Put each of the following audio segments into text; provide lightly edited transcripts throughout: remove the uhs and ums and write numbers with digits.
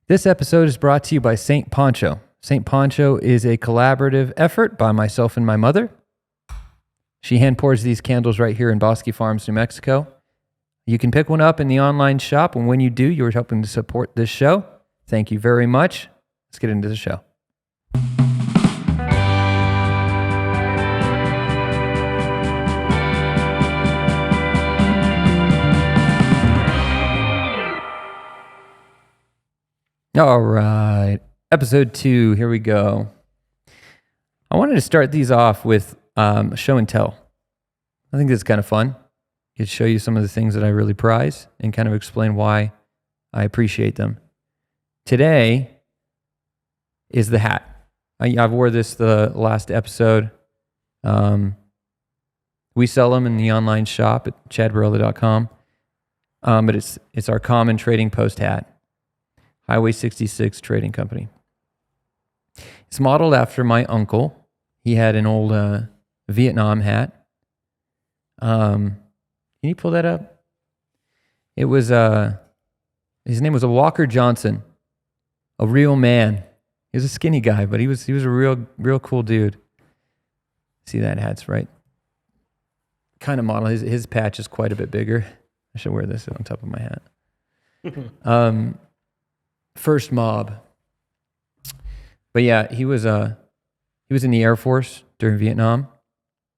This episode is brought to you by St. Poncho. St. Poncho is a collaborative effort by myself and my mother. She hand pours these candles right here in Bosque Farms, New Mexico. You can pick one up in the online shop, and when you do, you're helping to support this show. Thank you very much. Let's get into the show. All right, episode 2, here we go. I wanted to start these off with show and tell. I think this is kind of fun. It show you some of the things that I really prize and kind of explain why I appreciate them. Today is the hat. I've wore this the last episode. We sell them in the online shop at chadbarela.com. But it's our common trading post hat. Highway 66 Trading Company. It's modeled after my uncle. He had an old Vietnam hat. Can you pull that up? It was his name was a Walker Johnson, a real man. He was a skinny guy, but he was a real cool dude. See, that hat's right. Kind of model. His patch is quite a bit bigger. I should wear this on top of my hat. First mob. But yeah, he was in the Air Force during Vietnam.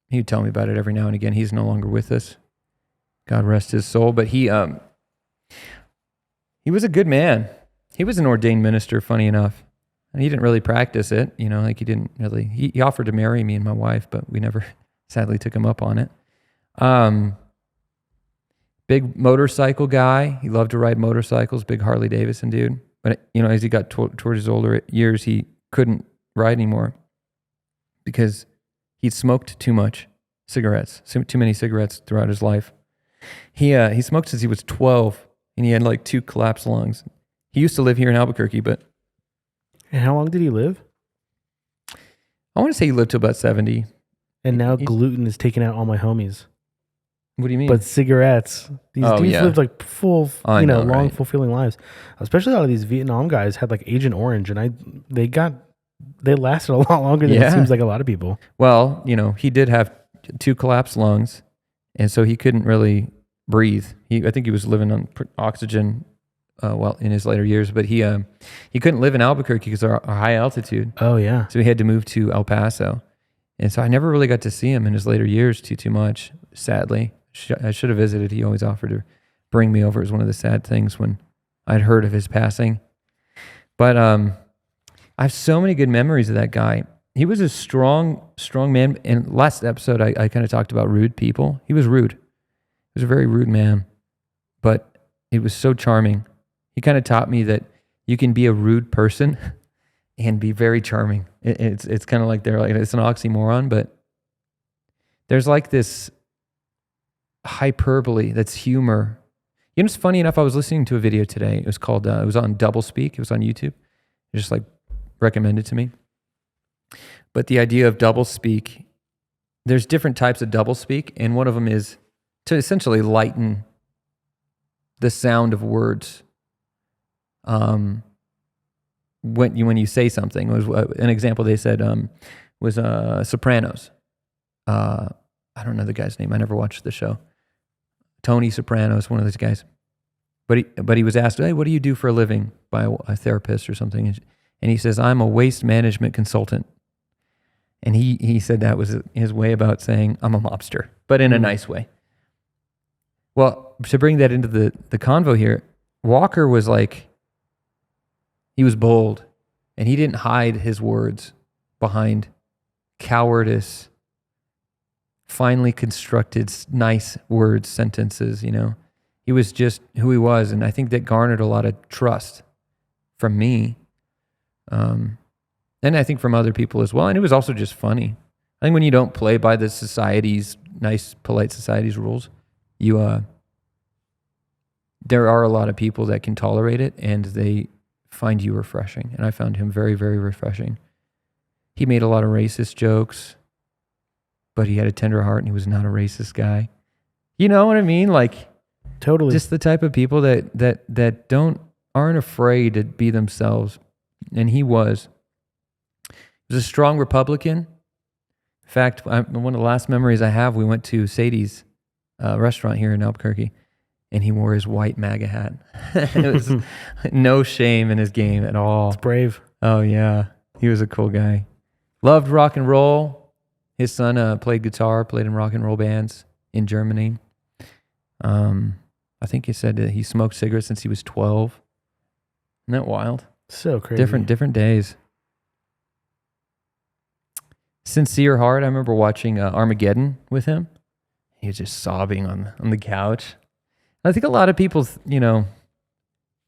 He would tell me about it every now and again. He's no longer with us. God rest his soul. But he was a good man. He was an ordained minister, funny enough. And he didn't really practice it, like he offered to marry me and my wife, but we never sadly took him up on it. Big motorcycle guy. He loved to ride motorcycles, big Harley Davidson dude. But, as he got toward his older years, he couldn't ride anymore because he'd smoked too much cigarettes, too many cigarettes throughout his life. He smoked since he was 12, and he had like 2 collapsed lungs. He used to live here in Albuquerque, but... And how long did he live? I want to say he lived to about 70. And now gluten is taking out all my homies. What do you mean? But cigarettes. These dudes lived like full, long, fulfilling lives. Especially a lot of these Vietnam guys had like Agent Orange, and they lasted a lot longer than it seems like a lot of people. Well, he did have 2 collapsed lungs, and so he couldn't really breathe. I think he was living on oxygen, in his later years, but he couldn't live in Albuquerque because of our high altitude. Oh yeah. So he had to move to El Paso, and so I never really got to see him in his later years too much. Sadly. I should have visited. He always offered to bring me over. It was one of the sad things when I'd heard of his passing. But I have so many good memories of that guy. He was a strong man. In last episode, I kind of talked about rude people. He was rude. He was a very rude man, but he was so charming. He kind of taught me that you can be a rude person and be very charming. It's kind of like it's an oxymoron, but there's like this hyperbole that's humor. It's funny enough, I was listening to a video today. It was called it was on Doublespeak. It was on YouTube. It just recommended to me. But the idea of doublespeak, there's different types of doublespeak, and one of them is to essentially lighten the sound of words when you say something. It was an example they said was Sopranos. I don't know the guy's name. I never watched the show. Tony Soprano is one of those guys. But he was asked, hey, what do you do for a living, by a therapist or something? And he says, I'm a waste management consultant. And he said that was his way about saying, I'm a mobster, but in a nice way. Well, to bring that into the convo here, Walker was he was bold, and he didn't hide his words behind cowardice, finely constructed, nice words, sentences, He was just who he was, and I think that garnered a lot of trust from me, and I think from other people as well. And it was also just funny. I think when you don't play by the society's, nice, polite society's rules, there are a lot of people that can tolerate it, and they find you refreshing. And I found him very, very refreshing. He made a lot of racist jokes, but he had a tender heart, and he was not a racist guy. You know what I mean? Totally. Just the type of people that don't aren't afraid to be themselves. And he was. He was a strong Republican. In fact, one of the last memories I have, we went to Sadie's restaurant here in Albuquerque, and he wore his white MAGA hat. It was no shame in his game at all. It's brave. Oh, yeah. He was a cool guy. Loved rock and roll. His son played guitar, played in rock and roll bands in Germany. I think he said that he smoked cigarettes since he was 12. Isn't that wild? So crazy. Different days. Sincere heart. I remember watching Armageddon with him. He was just sobbing on the couch. I think a lot of people, have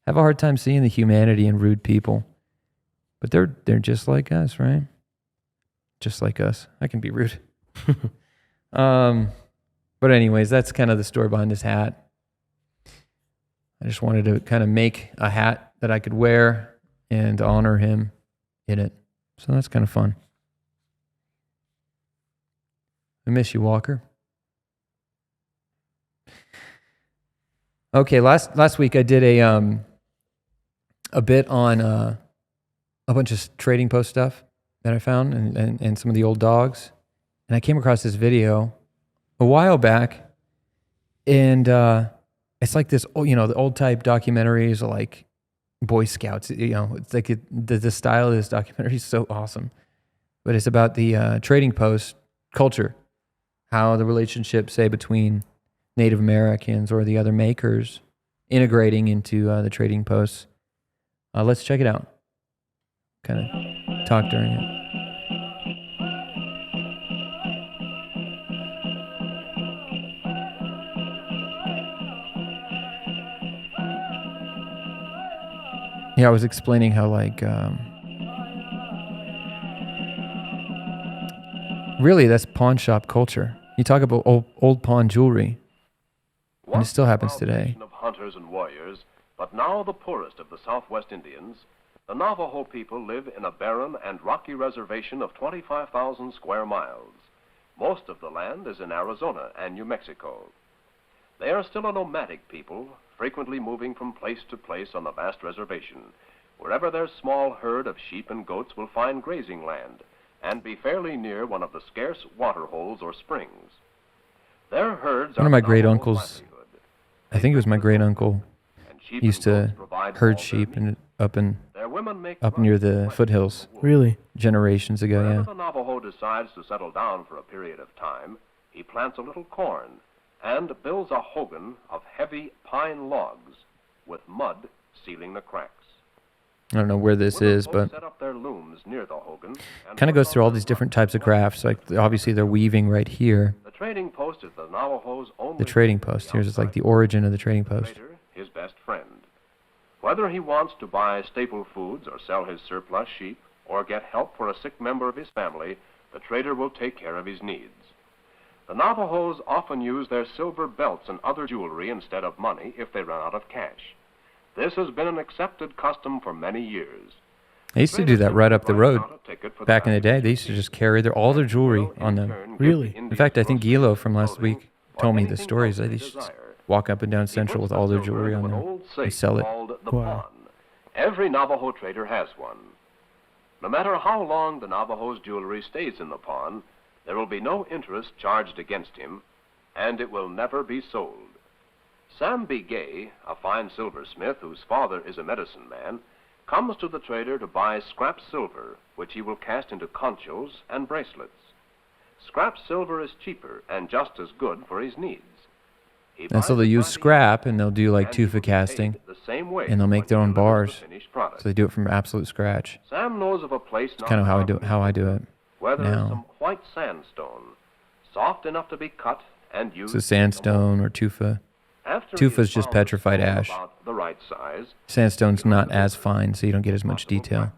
a hard time seeing the humanity in rude people. But they're just like us, right? Just like us. I can be rude. But anyways, that's kind of the story behind this hat. I just wanted to kind of make a hat that I could wear and honor him in it. So that's kind of fun. I miss you, Walker. Okay, last week I did a bit on a bunch of trading post stuff that I found and some of the old dogs. And I came across this video a while back, and it's like this, the old type documentaries like Boy Scouts. It's like the style of this documentary is so awesome. But it's about the trading post culture, how the relationship, say, between Native Americans or the other makers integrating into the trading posts. Let's check it out. Kind of talk during it. Yeah, I was explaining how really that's pawn shop culture. You talk about old pawn jewelry, and it still happens today. Of hunters and warriors, but now the poorest of the Southwest Indians, the Navajo people live in a barren and rocky reservation of 25,000 square miles. Most of the land is in Arizona and New Mexico. They are still a nomadic people, frequently moving from place to place on the vast reservation, wherever their small herd of sheep and goats will find grazing land and be fairly near one of the scarce water holes or springs. Their herds One of my great uncles, I think it was my great uncle, used to herd sheep and up near the foothills. Really? Generations ago, Whenever yeah. the Navajo decides to settle down for a period of time, he plants a little corn and builds a hogan of heavy pine logs with mud sealing the cracks. I don't know where this is, but set up their looms near the hogan and kind of goes through all these different types of crafts. Like obviously they're weaving right here. The trading post is the Navajo's only The trading post. Here's just like the origin of the trading post. trader, his best friend. Whether he wants to buy staple foods or sell his surplus sheep or get help for a sick member of his family, the trader will take care of his needs. The Navajos often use their silver belts and other jewelry instead of money if they run out of cash. This has been an accepted custom for many years. They used to do that right up the road. Back in the day, they used to just carry all their jewelry on them. Really? In fact, I think Gilo from last week told me the stories that they used to walk up and down Central with all their jewelry on them and sell it. Wow. Every Navajo trader has one. No matter how long the Navajo's jewelry stays in the pawn, there will be no interest charged against him, and it will never be sold. Sam B. Gay, a fine silversmith whose father is a medicine man, comes to the trader to buy scrap silver, which he will cast into conchos and bracelets. Scrap silver is cheaper and just as good for his needs. And so they'll use scrap and they'll do like tufa casting and they'll make their own bars. So they do it from absolute scratch. Sam knows of a place It's kind of how I do it where there is now. some white sandstone, soft enough to be cut and used. So sandstone or tufa. After Tufa he is just found petrified the stone ash. about the right size, Sandstone's not as fine, so you don't get as much detail.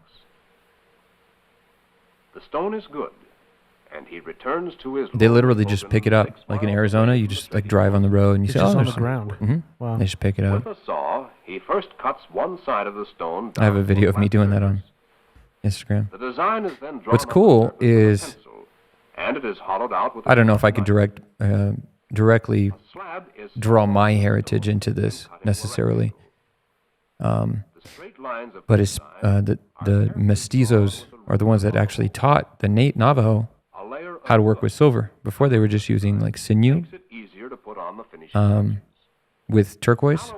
the stone is good, and he returns to his. They literally just pick it up. Like in Arizona, you just like drive on the road and you It's say, just "Oh, on there's the ground. Mm-hmm. Wow. They just pick it up. With a saw, he first cuts one side of the stone. I have a down video to of me flat doing that surface. on Instagram. The design is then drawn What's on the cool surface with a is- pencil, and it is hollowed out with. I don't know if I could directly Slab is draw my heritage into this necessarily. But the mestizos are the ones that actually taught the Navajo how to work with silver. Before they were just using like sinew with turquoise.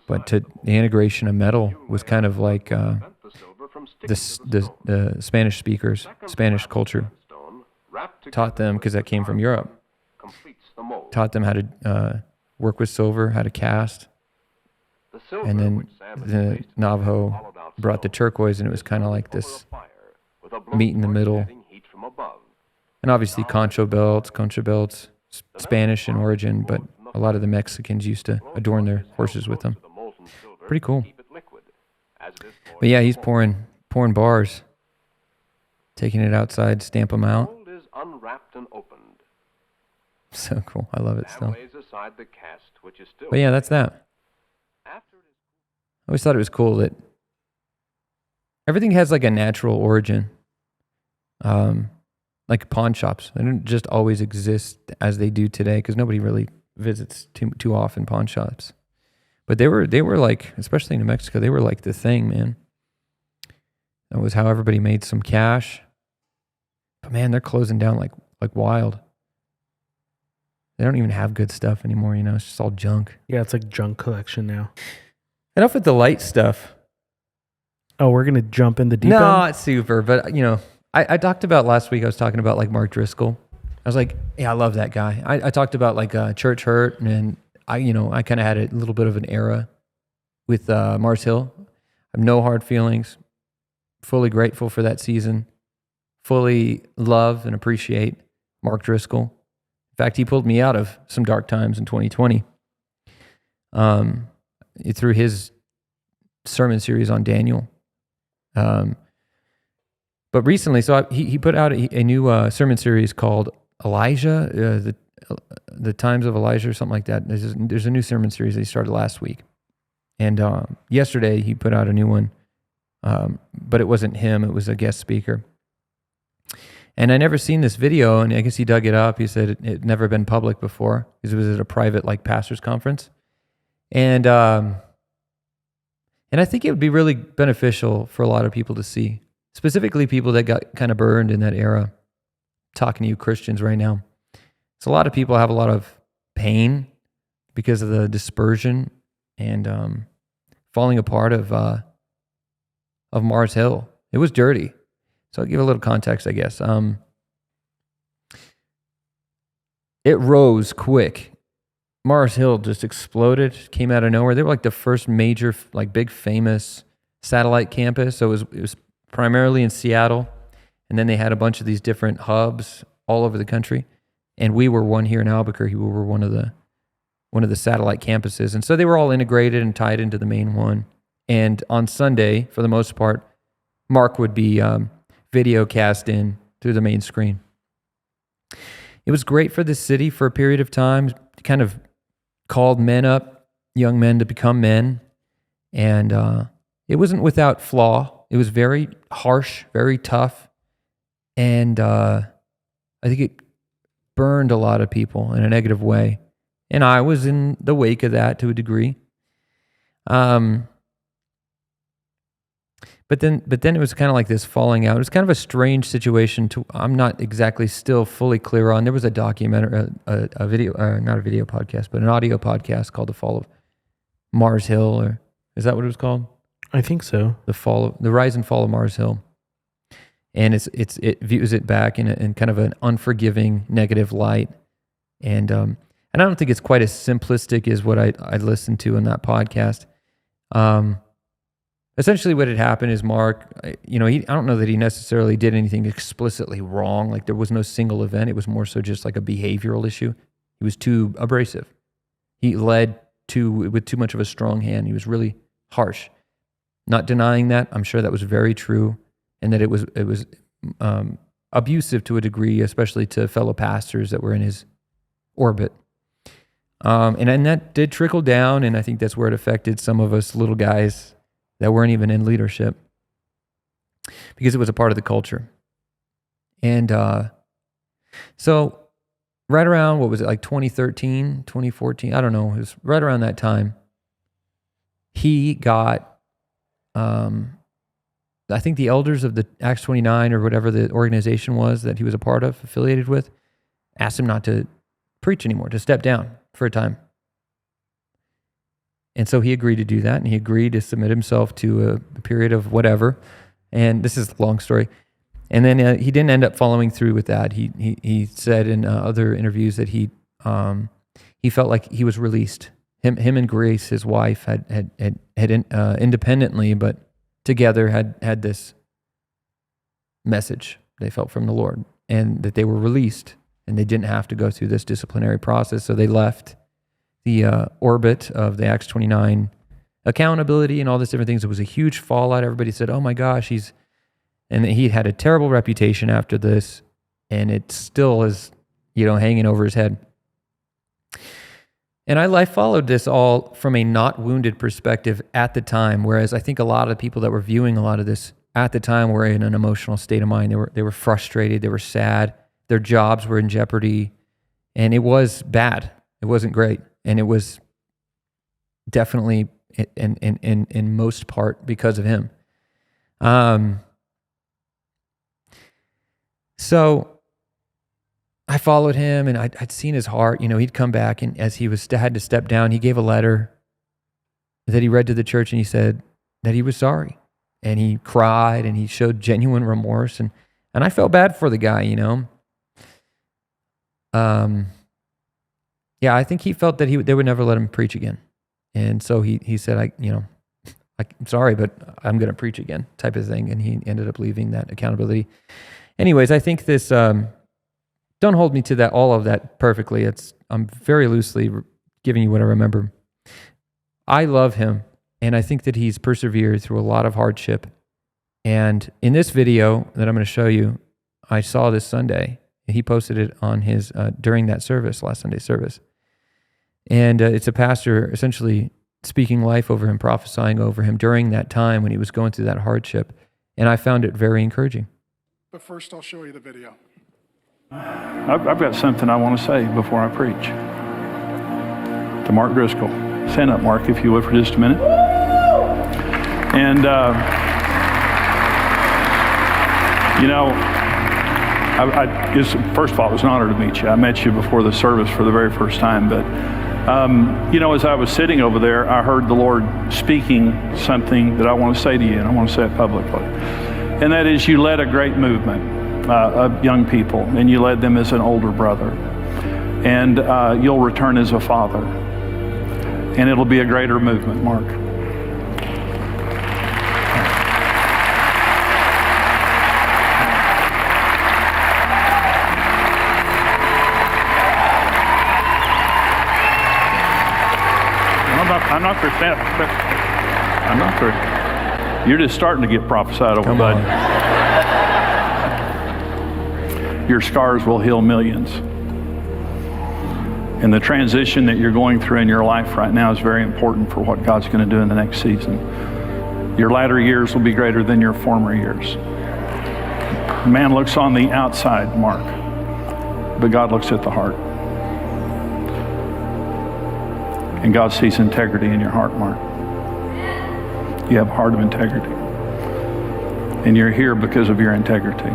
But the integration of metal was kind of like the Spanish speakers, Spanish culture, taught them, because that came from Europe, taught them how to work with silver, how to cast. And then the Navajo brought the turquoise, and it was kind of like this meet in the middle. And obviously concho belts, Spanish in origin, but a lot of the Mexicans used to adorn their horses with them. Pretty cool. But yeah, he's pouring bars, taking it outside, stamp them out. So cool. I love it still. But yeah, that's that. I always thought it was cool that everything has like a natural origin. Like pawn shops. They don't just always exist as they do today, because nobody really visits too often pawn shops. But they were like, especially in New Mexico, they were like the thing, man. That was how everybody made some cash. But man, they're closing down like wild. They don't even have good stuff anymore, it's just all junk. Yeah, it's like junk collection now. Enough with the light stuff. Oh, we're going to jump in the deep end? Not super, but I talked about last week, I was talking about like Mark Driscoll. I was like, yeah, I love that guy. I talked about like Church Hurt, and I kind of had a little bit of an era with Mars Hill. I have no hard feelings, fully grateful for that season, fully love and appreciate Mark Driscoll. In fact, he pulled me out of some dark times in 2020 through his sermon series on Daniel. But recently, so he put out a new sermon series called Elijah, the Times of Elijah, or something like that. There's a new sermon series that he started last week. And yesterday he put out a new one, but it wasn't him, it was a guest speaker. And I never seen this video, and I guess he dug it up. He said it had never been public before, because it was at a private like pastor's conference. And I think it would be really beneficial for a lot of people to see, specifically people that got kind of burned in that era. Talking to you Christians right now. So a lot of people have a lot of pain because of the dispersion and falling apart of Mars Hill. It was dirty. So I'll give a little context, I guess. It rose quick. Mars Hill just exploded, came out of nowhere. They were like the first major, like big famous satellite campus. So it was primarily in Seattle. And then they had a bunch of these different hubs all over the country. And we were one here in Albuquerque. We were one of the satellite campuses. And so they were all integrated and tied into the main one. And on Sunday, for the most part, Mark would be video cast in through the main screen. It was great for the city for a period of time. It kind of called men up, young men, to become men. And it wasn't without flaw. It was very harsh, very tough. And I think it burned a lot of people in a negative way. And I was in the wake of that to a degree. But then it was kind of like this falling out. It was kind of a strange situation. I'm not exactly still fully clear on. There was a documentary, a video, not a video podcast, but an audio podcast called "The Fall of Mars Hill," or is that what it was called? I think so. The Rise and Fall of Mars Hill, and it views it back in kind of an unforgiving, negative light, and I don't think it's quite as simplistic as what I listened to in that podcast. Essentially what had happened is Mark, I don't know that he necessarily did anything explicitly wrong. Like there was no single event. It was more so just like a behavioral issue. He was too abrasive. He led with too much of a strong hand. He was really harsh. Not denying that. I'm sure that was very true, and that it was abusive to a degree, especially to fellow pastors that were in his orbit. And that did trickle down, and I think that's where it affected some of us little guys that weren't even in leadership, because it was a part of the culture. And so right around, what was it, like 2013, 2014? I don't know. It was right around that time. He got I think the elders of the Acts 29 or whatever the organization was that he was a part of, affiliated with, asked him not to preach anymore, to step down for a time. And so he agreed to do that, and he agreed to submit himself to a period of whatever. And this is a long story. And then he didn't end up following through with that. He said in other interviews that he felt like he was released. Him and Grace, his wife, had independently but together had this message they felt from the Lord, and that they were released and they didn't have to go through this disciplinary process. So they left the orbit of the Acts 29 accountability and all these different things. It was a huge fallout. Everybody said, "Oh my gosh, and he had a terrible reputation after this, and it still is, hanging over his head." And I followed this all from a not wounded perspective at the time, whereas I think a lot of people that were viewing a lot of this at the time were in an emotional state of mind. They were frustrated, they were sad, their jobs were in jeopardy, and it was bad. It wasn't great, and it was definitely in most part because of him. So I followed him, and I'd seen his heart. He'd come back, and as he had to step down, he gave a letter that he read to the church, and he said that he was sorry, and he cried, and he showed genuine remorse, and I felt bad for the guy. I think he felt that they would never let him preach again, and so he said, I'm sorry, but I'm going to preach again, type of thing, and he ended up leaving that accountability. Anyways, I think this. Don't hold me to all of that perfectly. I'm very loosely giving you what I remember. I love him, and I think that he's persevered through a lot of hardship. And in this video that I'm going to show you, I saw this Sunday. He posted it on his during that service, last Sunday service. And it's a pastor essentially speaking life over him, prophesying over him during that time when he was going through that hardship. And I found it very encouraging. But first, I'll show you the video. I've got something I want to say before I preach. To Mark Driscoll. Stand up, Mark, if you would, for just a minute. And, first of all, it was an honor to meet you. I met you before the service for the very first time. But, as I was sitting over there, I heard the Lord speaking something that I want to say to you, and I want to say it publicly. And that is, you led a great movement of young people, and you led them as an older brother, and you'll return as a father, and it'll be a greater movement, Mark. I'm not through. I'm not through. You're just starting to get prophesied over, bud. Your scars will heal millions. And the transition that you're going through in your life right now is very important for what God's going to do in the next season. Your latter years will be greater than your former years. Man looks on the outside, Mark, but God looks at the heart. And God sees integrity in your heart, Mark. You have a heart of integrity. And you're here because of your integrity.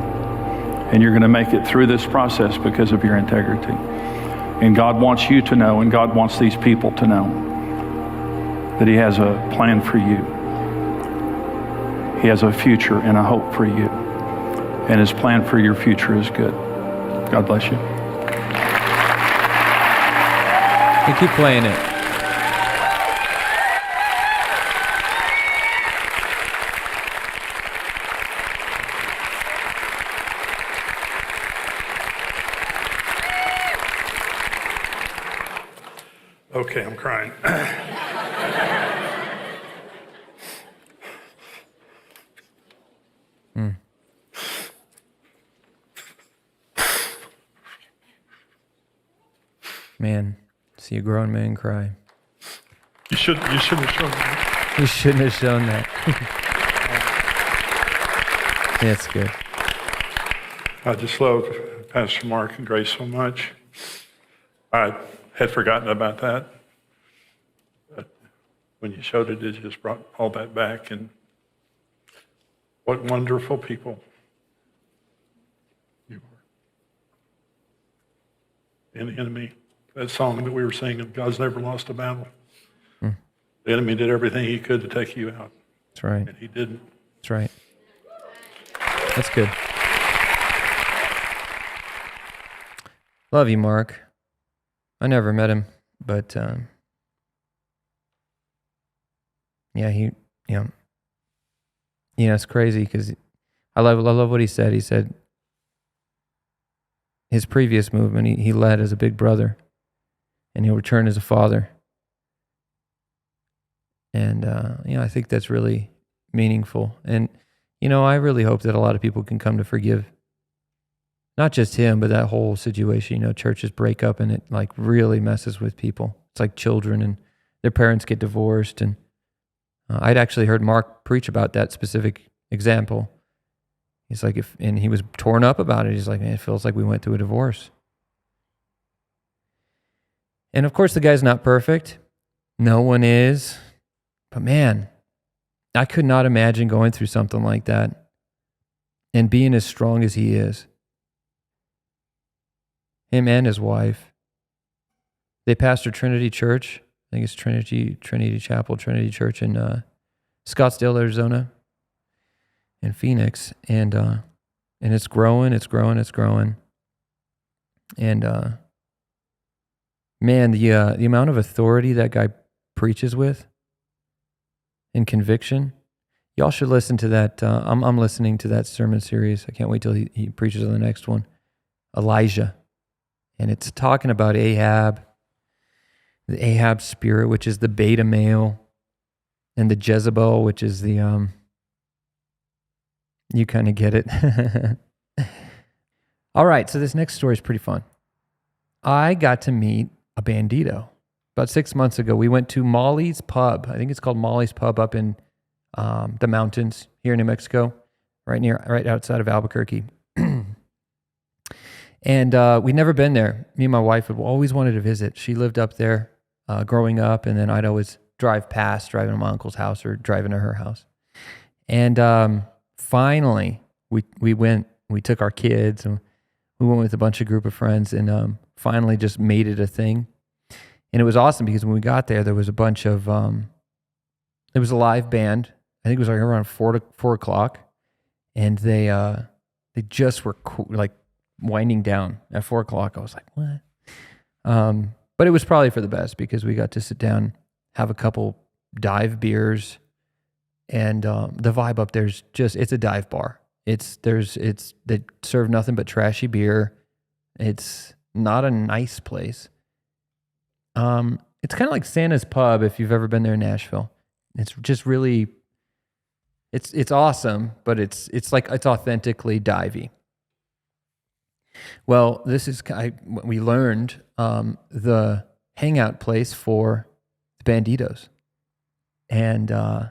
And you're going to make it through this process because of your integrity. And God wants you to know, and God wants these people to know, that He has a plan for you. He has a future and a hope for you. And His plan for your future is good. God bless you. You keep playing it. Okay, I'm crying. Man, see a grown man cry. You shouldn't have shown that. You shouldn't have shown that. That's good. I just love Pastor Mark and Grace so much. I had forgotten about that. But when you showed it, it just brought all that back. And What wonderful people you are. And the enemy, that song that we were singing, God's never lost a battle. The enemy did everything he could to take you out. That's right. And he didn't. That's right. That's good. Love you, Mark. I never met him, but it's crazy because I love what he said. He said his previous movement he led as a big brother, and he'll return as a father. And I think that's really meaningful. And I really hope that a lot of people can come to forgive not just him, but that whole situation. Churches break up and it like really messes with people. It's like children and their parents get divorced. And I'd actually heard Mark preach about that specific example. He's like, and he was torn up about it. He's like, man, it feels like we went through a divorce. And of course, the guy's not perfect. No one is. But man, I could not imagine going through something like that and being as strong as he is. Him and his wife. They pastor Trinity Church. I think it's Trinity Chapel, Trinity Church in Scottsdale, Arizona, and Phoenix. And it's growing. And man, the amount of authority that guy preaches with and conviction. Y'all should listen to that. I'm listening to that sermon series. I can't wait till he preaches on the next one. Elijah. And it's talking about Ahab, the Ahab spirit, which is the beta male, and the Jezebel, which is the, you kind of get it. All right, so this next story is pretty fun. I got to meet a Bandito. About 6 months ago, we went to Molly's Pub. I think it's called Molly's Pub up in the mountains here in New Mexico, right outside of Albuquerque. And we'd never been there. Me and my wife had always wanted to visit. She lived up there growing up, and then I'd always driving to my uncle's house or driving to her house. And finally, we went. We took our kids, and we went with a bunch of group of friends, and finally just made it a thing. And it was awesome because when we got there was a bunch of, it was a live band. I think it was like around 4 o'clock, and they just were like winding down at 4 o'clock. I was like, what? But it was probably for the best because we got to sit down, have a couple dive beers, and the vibe up there's it's a dive bar. They serve nothing but trashy beer. It's not a nice place. It's kind of like Santa's Pub if you've ever been there in Nashville. It's just really, it's awesome, but it's authentically divey. Well, we learned the hangout place for the Banditos, and I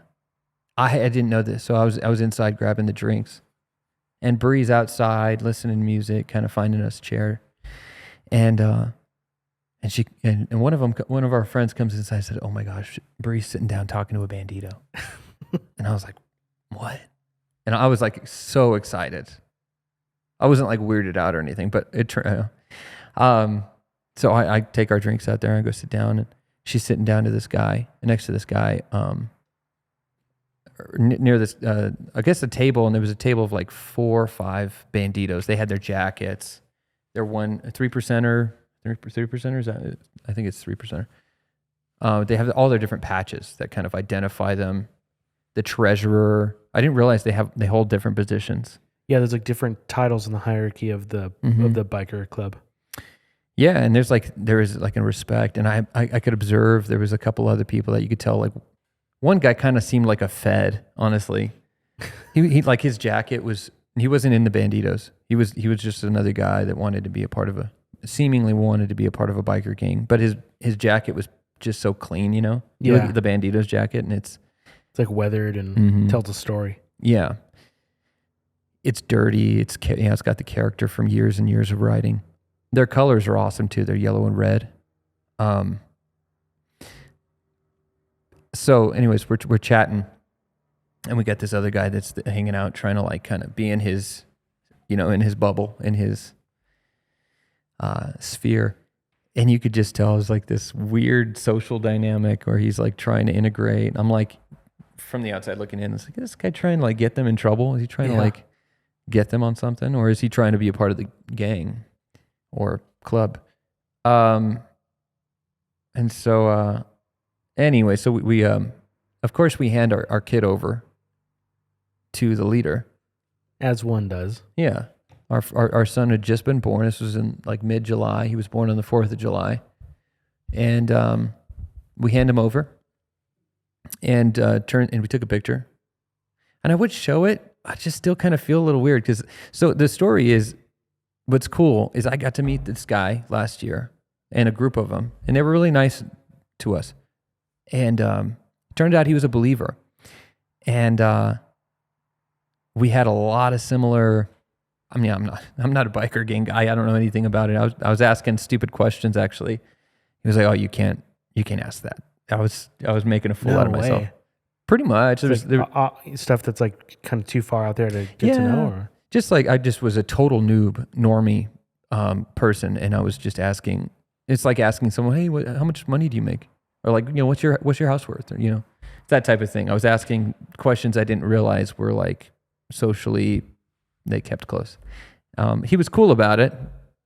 didn't know this, so I was inside grabbing the drinks, and Bree's outside listening to music, kind of finding us a chair, and one of our friends comes inside and said, "Oh my gosh, Bree's sitting down talking to a Bandito," and I was like, "What?" And I was like so excited. I wasn't like weirded out or anything, but so I take our drinks out there and I go sit down, and she's sitting down to this guy, next to this guy, near this, I guess a table, and there was a table of like 4 or 5 Banditos. They had their jackets. They're 3%er. 3%ers. I think it's 3%er. They have all their different patches that kind of identify them. The treasurer. I didn't realize they hold different positions. Yeah, there's like different titles in the hierarchy of the biker club. Yeah, and there is like a respect, and I could observe there was a couple other people that you could tell. Like one guy kind of seemed like a Fed, honestly. he like his jacket was. He wasn't in the Banditos. He was just another guy that wanted to be a part of a biker gang. But his jacket was just so clean, you know. You look at the Banditos jacket, and it's like weathered and tells a story. Yeah. It's dirty. It's got the character from years and years of riding. Their colors are awesome too. They're yellow and red. So anyways, we're chatting, And we got this other guy that's hanging out, trying to like kind of be in his, in his bubble, in his sphere. And you could just tell it was like this weird social dynamic where he's like trying to integrate. I'm like, from the outside looking in, it's like, is this guy trying to like get them in trouble? Is he trying to like get them on something? Or is he trying to be a part of the gang or club? And so, anyway, so we of course we hand our kid over to the leader. As one does. Yeah. Our son had just been born. This was in like mid-July. He was born on the 4th of July. And we hand him over and we took a picture. And I would show it. I just still kind of feel a little weird so the story is, what's cool is I got to meet this guy last year and a group of them, and they were really nice to us. And turned out he was a believer. And we had a lot of similar. I mean, I'm not a biker gang guy. I don't know anything about it. I was asking stupid questions actually. He was like, "Oh, you can't ask that." I was making a fool out of myself. Pretty much. There's stuff that's like kind of too far out there to get to know. Or? Just like I just was a total noob, normie person, and I was just asking. It's like asking someone, "Hey, how much money do you make?" Or like, what's your house worth? Or that type of thing. I was asking questions I didn't realize were like socially. They kept close. He was cool about it,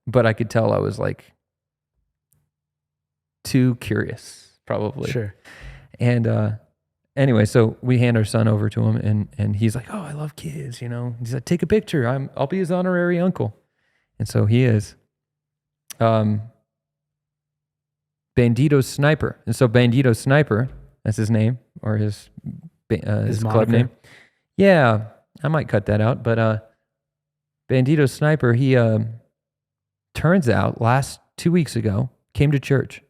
but I could tell I was like too curious, probably. Sure. And anyway, so we hand our son over to him, and he's like, "Oh, I love kids," He's like, "Take a picture. I'll be his honorary uncle," and so he is. Bandito Sniper, and so Bandito Sniper, that's his name or his club name. Yeah, I might cut that out, but. Bandito Sniper, he turns out last 2 weeks ago, came to church,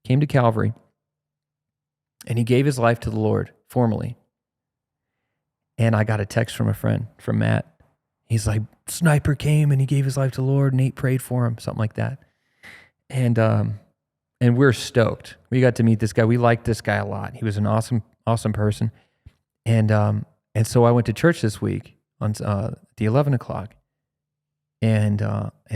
came to Calvary, and he gave his life to the Lord formally. And I got a text from a friend, from Matt. He's like, Sniper came and he gave his life to the Lord, and Nate prayed for him, something like that. And we're stoked. We got to meet this guy. We liked this guy a lot. He was an awesome person. And so I went to church this week on the 11 o'clock. And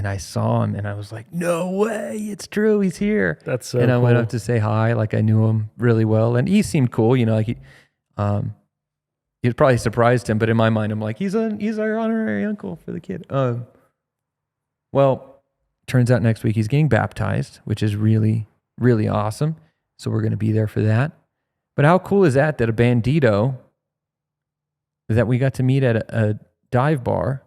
I saw him, and I was like, "No way, it's true, he's here." That's so And I cool. went up to say hi, like I knew him really well, and he seemed cool, like it probably surprised him, but in my mind, I'm like, he's our honorary uncle for the kid. Well, turns out next week he's getting baptized, which is really, really awesome. So we're going to be there for that. But how cool is that a Bandito that we got to meet at a dive bar?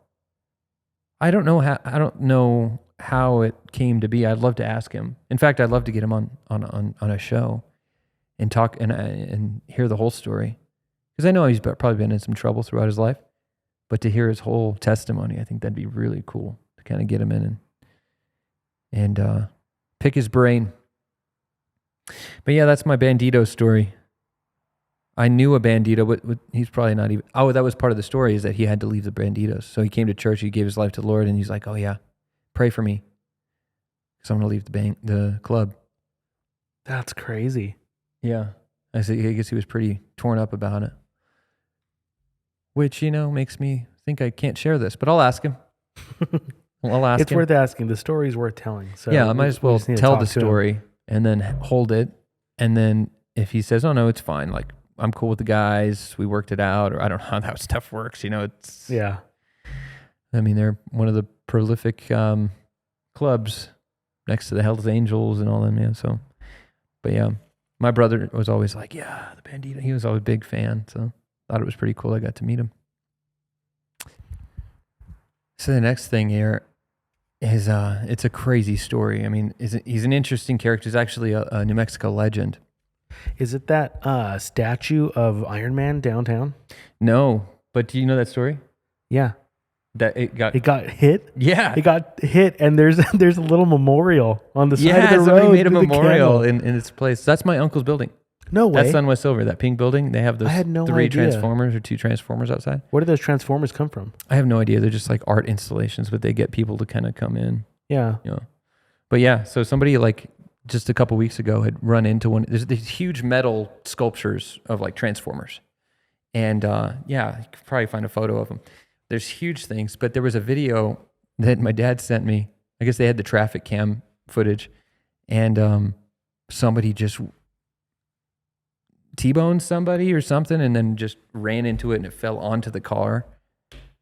I don't know how it came to be. I'd love to ask him. In fact, I'd love to get him on a show and talk and hear the whole story, because I know he's probably been in some trouble throughout his life. But to hear his whole testimony, I think that'd be really cool to kind of get him in and pick his brain. But yeah, that's my Bandito story. I knew a Bandito, but he's probably not even... Oh, that was part of the story, is that he had to leave the Banditos. So he came to church, he gave his life to the Lord, and he's like, "Oh yeah, pray for me, because I'm going to leave the club." That's crazy. Yeah. I guess he was pretty torn up about it. Which, makes me think I can't share this, but I'll ask him. It's worth asking. The story's worth telling. So yeah, I might as well tell the story and then hold it. And then if he says, "Oh no, it's fine, like I'm cool with the guys, we worked it out," or I don't know how that stuff works. It's... Yeah. I mean, they're one of the prolific clubs next to the Hells Angels and all them. Yeah. So, but yeah, my brother was always like, "Yeah, the Bandito." He was always a big fan. So thought it was pretty cool. I got to meet him. So the next thing here is, it's a crazy story. I mean, he's an interesting character. He's actually a New Mexico legend. Is it that statue of Iron Man downtown? No, but do you know that story? Yeah. That it got hit? Yeah. It got hit, and there's a little memorial on the side of the road. Yeah, somebody made a memorial in its place. That's my uncle's building. No way. That's Sunwest Silver, that pink building. They have those three Transformers or two Transformers outside. Where do those Transformers come from? I have no idea. They're just like art installations, but they get people to kind of come in. Yeah. But yeah, so somebody like just a couple weeks ago had run into one. There's these huge metal sculptures of like Transformers. And yeah, you could probably find a photo of him. There's huge things, but there was a video that my dad sent me. I guess they had the traffic cam footage, and somebody just T-boned somebody or something, and then just ran into it, and it fell onto the car.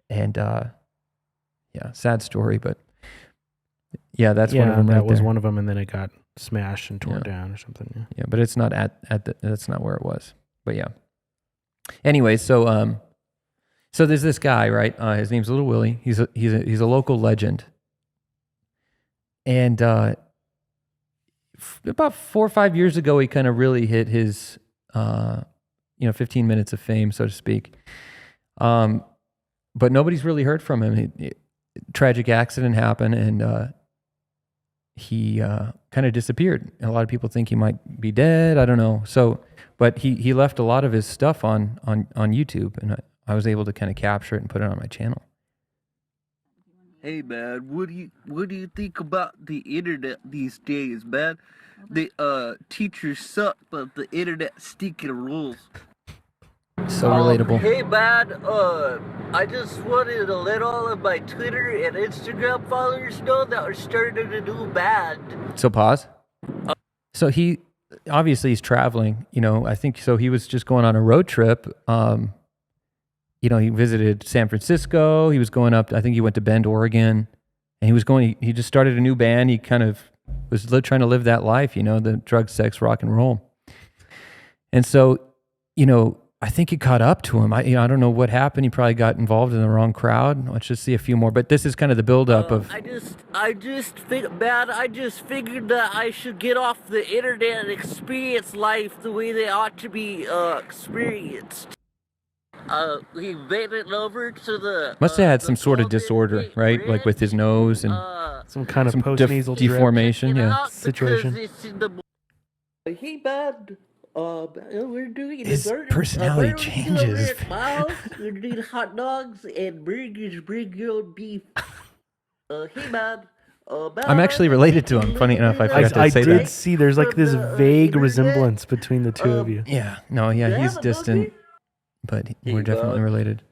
And yeah, sad story, but yeah, that's one of them. That right was there. one of them, and then it got smashed and torn down or something. Yeah. Yeah, but it's not that's not where it was. But yeah. Anyway, so there's this guy, right? His name's Little Willy. He's a local legend. And about 4 or 5 years ago, he kind of really hit his 15 minutes of fame, so to speak. But nobody's really heard from him. Tragic accident happened, and he kind of disappeared. A lot of people think he might be dead. I don't know. But he left a lot of his stuff on YouTube, and I was able to kind of capture it and put it on my channel. Hey man, what do you think about the internet these days, man? The teachers suck, but the internet stinking rules. So relatable. Hey man, I just wanted to let all of my Twitter and Instagram followers know that we're starting a new band. So pause. So he's traveling, I think so. He was just going on a road trip. He visited San Francisco. He was going up, I think he went to Bend, Oregon, and he just started a new band. He kind of was trying to live that life, the drug, sex, rock and roll. And so, I think it caught up to him. I don't know what happened. He probably got involved in the wrong crowd. Let's just see a few more. But this is kind of the buildup of. I just figured that I should get off the internet and experience life the way they ought to be experienced. He made it over to the. Must have had some sort of disorder, right? Bridge, like with his nose and some kind of post-nasal deformation, situation. Hey, bud. We're doing his personality changes. We're doing hot dogs and burgers. Bring your own beef. Hey, man. I'm actually related to him. Funny enough, I forgot to say that. I did see there's like this vague resemblance between the two of you. Yeah, he's distant, but we're definitely related.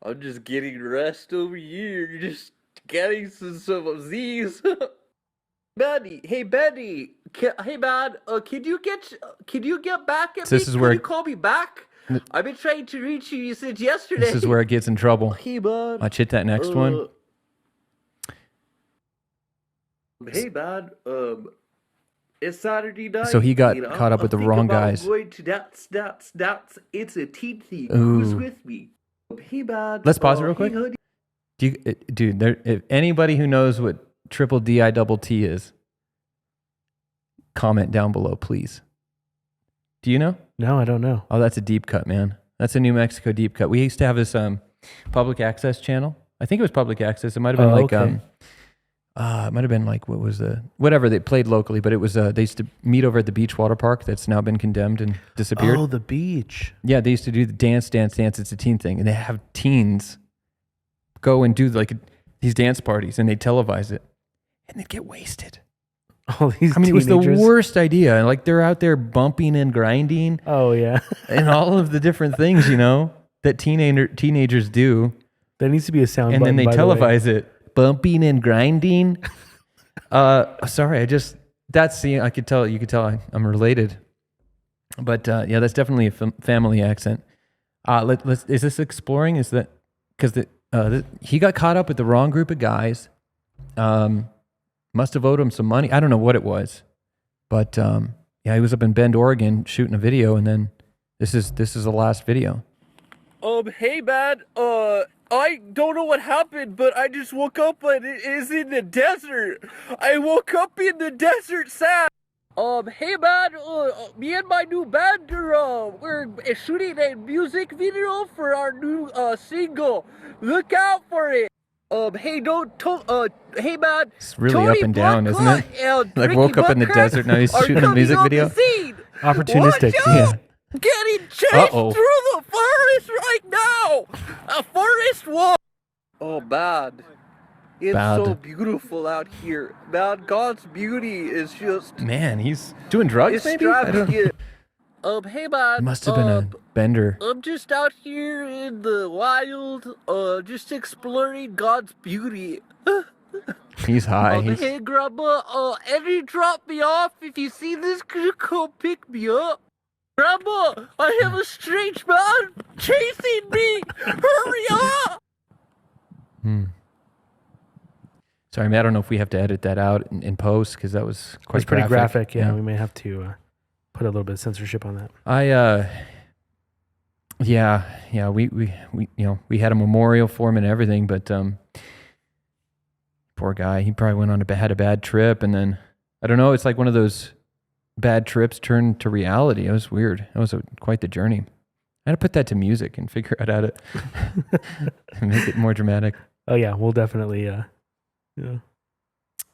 I'm just getting rest over here. Just getting some of these. Benny, hey Benny, hey man, can you get back at me? This is where you call me back? I've been trying to reach you since yesterday. This is where it gets in trouble. Hey man, Watch it, that next one. Hey man, it's Saturday night. So he got caught up with the wrong guys. I'm going to that's it's a teen thing. Who's with me? Hey man, let's pause it real quick. If anybody who knows what triple DITT is, comment down below, please. Do you know? No, I don't know. Oh, that's a deep cut, man. That's a New Mexico deep cut. We used to have this public access channel. I think it was public access. It might have been it might have been like whatever they played locally, but it was they used to meet over at the beach water park that's now been condemned and disappeared. Oh, the beach. Yeah, they used to do the dance. It's a teen thing, and they have teens go and do like these dance parties, and they televise it. And they'd get wasted. All these teenagers. It was the worst idea. Like they're out there bumping and grinding. Oh yeah, and all of the different things that teenagers do. There needs to be a sound. And button, then they televise it, bumping and grinding. Sorry, I could tell. You could tell I'm related. But yeah, that's definitely a family accent. Is this exploring? Is that because he got caught up with the wrong group of guys? Must have owed him some money. I don't know what it was, but yeah, he was up in Bend, Oregon, shooting a video, and then this is the last video. Hey man, I don't know what happened, but I just woke up and it is in the desert. I woke up in the desert sand. Hey man, me and my new band we're shooting a music video for our new single. Look out for it. Hey, hey man. It's really Tony up and down, isn't it? Like woke up in the desert, now he's shooting a music video. Opportunistic, yeah. Getting chased through the forest right now. A forest walk. Oh man, it's so beautiful out here. Man, God's beauty is just. Man, he's doing drugs. Maybe. Hey, man. It must have been a bender. I'm just out here in the wild, just exploring God's beauty. He's high. Hey, Grandma, Eddie dropped me off. If you see this, could you come pick me up? Grandma, I have a strange man chasing me. Hurry up! Sorry, man, I don't know if we have to edit that out in post because that was quite pretty graphic. Yeah, we may have to put a little bit of censorship on that. We had a memorial for him and everything, but poor guy, he probably went on had a bad trip, and then I don't know. It's like one of those bad trips turned to reality. It was weird. It was quite the journey. I had to put that to music and figure out how to make it more dramatic. Oh yeah, we'll definitely.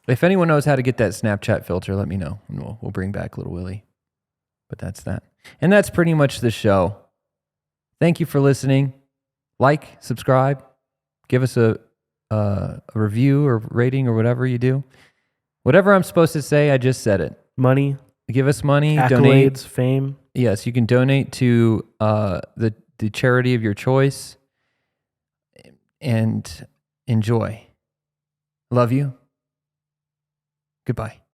If anyone knows how to get that Snapchat filter, let me know, and we'll bring back Little Willy. But that's that. And that's pretty much the show. Thank you for listening. Like, subscribe, give us a review or rating or whatever you do. Whatever I'm supposed to say, I just said it. Money. Give us money. Accolades, donate. fame. Yes, you can donate to the charity of your choice. And enjoy. Love you. Goodbye.